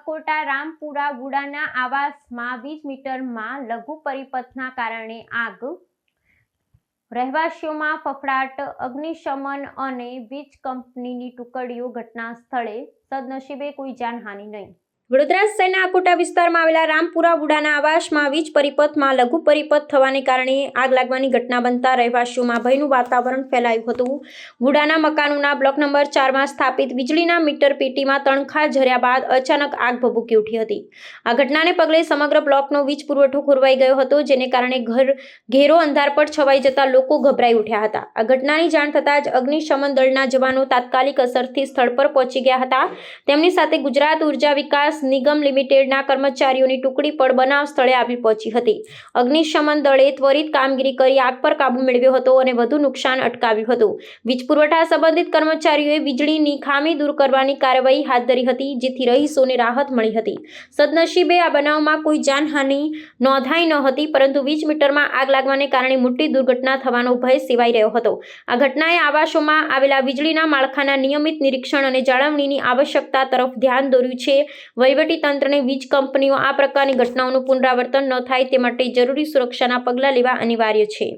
અકોટા રામપુરા વુડાના આવાસમાં વીજ મીટરમાં લઘુ પરિપથના કારણે આગ, રહેવાસીઓમાં ફફડાટ, અગ્નિશમન અને વીજ કંપનીની ટુકડીઓ ઘટના સ્થળે, સદનસીબે કોઈ જાનહાનિ નહીં। વડોદરા શહેરના અકોટા વિસ્તારમાં આવેલા રામપુરા વુડાના આવાસમાં વીજ પરિપથમાં લઘુ પરિપથ થવાને કારણે આગ લાગવાની ઘટના બનતા રહેવાસીઓમાં ભયનું વાતાવરણ ફેલાયું હતું। વુડાના મકાનોના બ્લોક નંબર 4માં સ્થાપિત વીજળીના મીટર પેટીમાં તણખા ઝર્યા બાદ અચાનક આગ ભભૂકી ઉઠી હતી। આ ઘટનાને પગલે સમગ્ર બ્લોકનો વીજ પુરવઠો ખોરવાઈ ગયો હતો, જેને કારણે ઘેરો અંધારપટ છવાઈ જતા લોકો ગભરાઈ ઉઠ્યા હતા। આ ઘટનાની જાણ થતાં જ અગ્નિશમન દળના જવાનો તાત્કાલિક અસરથી સ્થળ પર પહોંચી ગયા હતા। તેમની સાથે ગુજરાત ઉર્જા વિકાસ નિગમ લિમિટેડના કર્મચારીઓની ટુકડી પણ બનાવ સ્થળે આવી પહોંચી હતી। અગ્નિશમન દળે ત્વરિત કામગીરી કરી આગ પર કાબુ મેળવ્યો હતો અને વધુ નુકસાન અટકાવ્યું હતું। વીજ પુરવઠા સંબંધિત કર્મચારીઓએ વીજળીની ખામી દૂર કરવાની કાર્યવાહી હાથ ધરી હતી, જેથી રહીશોને રાહત મળી હતી। સદનસીબે આ બનાવમાં કોઈ જાનહાનિ નોંધાઈ ન હતી, પરંતુ વીજ મીટરમાં આગ લાગવાને કારણે મોટી દુર્ઘટના થવાનો ભય સેવાઈ રહ્યો હતો। આ ઘટનાએ આવાસોમાં આવેલા વીજળીના માળખાના નિયમિત નિરીક્ષણ અને જાળવણીની આવશ્યકતા તરફ ધ્યાન દોર્યું છે। વહીવટી તંત્રને વીજ કંપનીઓ આ પ્રકારની ઘટનાઓનું પુનરાવર્તન ન થાય તે માટે જરૂરી સુરક્ષાના પગલાં લેવા અનિવાર્ય છે।